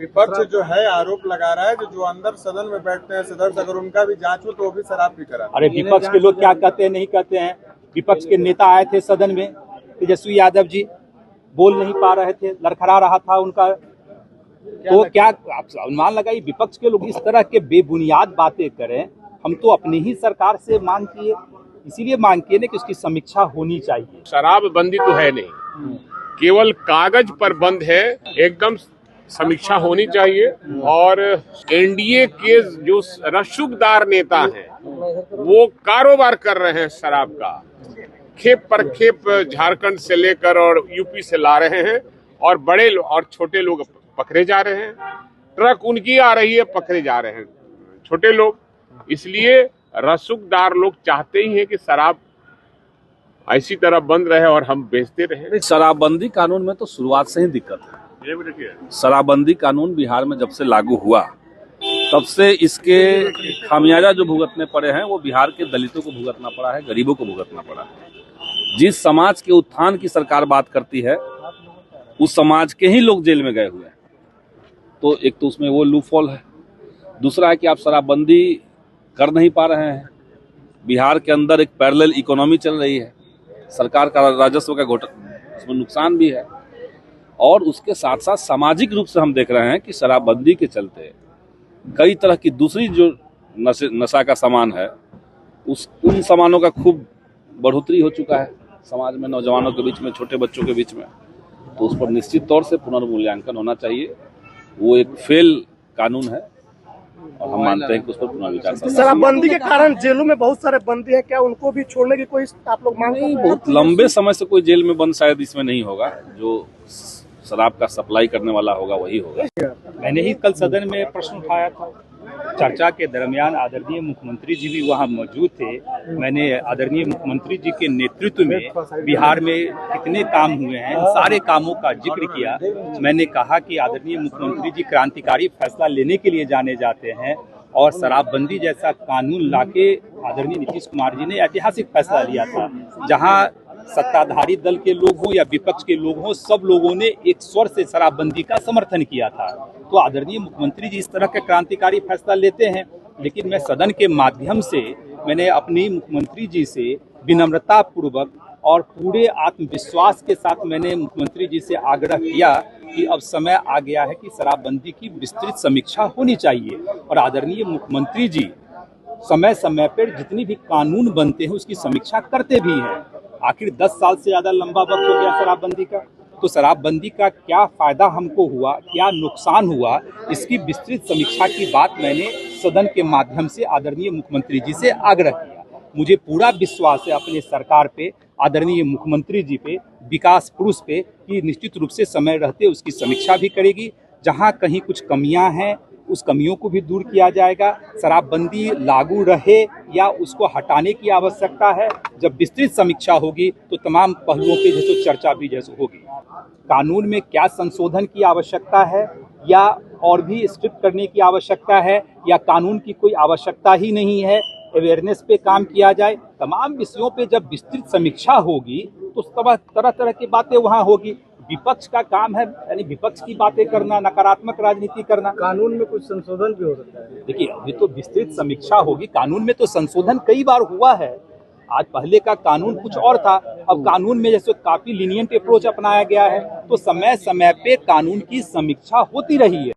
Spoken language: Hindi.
विपक्ष जो है आरोप लगा रहा है जो अंदर सदन में बैठते हैं सदस्य, अगर उनका भी जांच हो तो वो भी शराब पी करा। अरे विपक्ष के लोग क्या कहते हैं नहीं कहते हैं। विपक्ष के नेता आए थे सदन में, तेजस्वी यादव जी बोल नहीं पा रहे थे, लड़खड़ा रहा था उनका। तो क्या आप अनुमान लगाइए, विपक्ष के लोग इस तरह के बेबुनियाद बातें करें। हम तो अपनी ही सरकार से मांग किए, इसीलिए मांग किए ना कि उसकी समीक्षा होनी चाहिए। शराबबंदी तो है नहीं, केवल कागज पर बंद है। एकदम समीक्षा होनी चाहिए। और एनडीए के जो रसूखदार नेता हैं वो कारोबार कर रहे हैं शराब का, खेप पर खेप झारखंड से लेकर और यूपी से ला रहे हैं, और बड़े और छोटे लोग पकड़े जा रहे हैं। ट्रक उनकी आ रही है, पकड़े जा रहे हैं छोटे लोग। इसलिए रसूखदार लोग चाहते ही हैं कि शराब ऐसी तरह बंद रहे और हम बेचते रहे। शराबबंदी कानून में तो शुरुआत से ही दिक्कत है। शराबबंदी कानून बिहार में जब से लागू हुआ तब से इसके खामियाजा जो भुगतने पड़े हैं वो बिहार के दलितों को भुगतना पड़ा है, गरीबों को भुगतना पड़ा है। जिस समाज के उत्थान की सरकार बात करती है उस समाज के ही लोग जेल में गए हुए हैं। तो एक तो उसमें वो लूपहोल है, दूसरा है कि आप शराबबंदी कर नहीं पा रहे हैं। बिहार के अंदर एक पैरेलल इकोनॉमी चल रही है, सरकार का राजस्व का घोटाला, उसमें नुकसान भी है। और उसके साथ साथ सामाजिक रूप से हम देख रहे हैं कि शराबबंदी के चलते कई तरह की दूसरी जो नशा का सामान है उन सामानों का खूब बढ़ोतरी हो चुका है समाज में, नौजवानों के बीच में, छोटे बच्चों के बीच में। तो उस पर निश्चित तौर से पुनर्मूल्यांकन होना चाहिए। वो एक फेल कानून है और हम मानते हैं कि उस पर पुनर्विचार। शराबबंदी के कारण जेलों में बहुत सारे बंदी हैं, क्या उनको भी छोड़ने की कोई आप लोग मांग? नहीं, बहुत लंबे समय से कोई जेल में बंद शायद इसमें नहीं होगा। जो शराब का सप्लाई करने वाला होगा वही होगा। मैंने ही कल सदन में प्रश्न उठाया था, चर्चा के दरमियान आदरणीय मुख्यमंत्री जी भी वहां मौजूद थे। मैंने आदरणीय मुख्यमंत्री जी के नेतृत्व में बिहार में कितने काम हुए हैं सारे कामों का जिक्र किया। मैंने कहा कि आदरणीय मुख्यमंत्री जी क्रांतिकारी फैसला लेने के लिए जाने जाते हैं और शराबबंदी जैसा कानून लाके आदरणीय नीतीश कुमार जी ने ऐतिहासिक फैसला लिया था, जहां सत्ताधारी दल के लोग हों या विपक्ष के लोग हों, सब लोगों ने एक स्वर से शराबबंदी का समर्थन किया था। तो आदरणीय मुख्यमंत्री जी इस तरह का क्रांतिकारी फैसला लेते हैं, लेकिन मैं सदन के माध्यम से मैंने अपनी मुख्यमंत्री जी से विनम्रता पूर्वक और पूरे आत्मविश्वास के साथ मैंने मुख्यमंत्री जी से आग्रह किया कि अब समय आ गया है कि शराबबंदी की विस्तृत समीक्षा होनी चाहिए। और आदरणीय मुख्यमंत्री जी समय समय पर जितनी भी कानून बनते हैं उसकी समीक्षा करते भी हैं। आखिर 10 साल से ज्यादा लंबा वक्त हो गया शराबबंदी का, तो शराबबंदी का क्या फायदा हमको हुआ, क्या नुकसान हुआ, इसकी विस्तृत समीक्षा की बात मैंने सदन के माध्यम से आदरणीय मुख्यमंत्री जी से आग्रह किया। मुझे पूरा विश्वास है अपने सरकार पे, आदरणीय मुख्यमंत्री जी पे, विकास पुरुष पे, कि निश्चित रूप से समय रहते उसकी समीक्षा भी करेगी। जहां कहीं कुछ कमियां हैं उस कमियों को भी दूर किया जाएगा। शराबबंदी लागू रहे या उसको हटाने की आवश्यकता है, जब विस्तृत समीक्षा होगी तो तमाम पहलुओं पे जैसे चर्चा भी जैसे होगी। कानून में क्या संशोधन की आवश्यकता है या और भी स्ट्रिक्ट करने की आवश्यकता है या कानून की कोई आवश्यकता ही नहीं है, अवेयरनेस पे काम किया जाए। तमाम विषयों पे जब विस्तृत समीक्षा होगी तो तरह तरह की बातें वहाँ होगी। विपक्ष का काम है यानी विपक्ष की बातें करना, नकारात्मक राजनीति करना। कानून में कुछ संशोधन भी हो सकता है। देखिए अभी तो विस्तृत समीक्षा होगी। कानून में तो संशोधन कई बार हुआ है। आज पहले का कानून कुछ और था, अब कानून में जैसे काफी लीनियंट अप्रोच अपनाया गया है, तो समय समय पे कानून की समीक्षा होती रही है।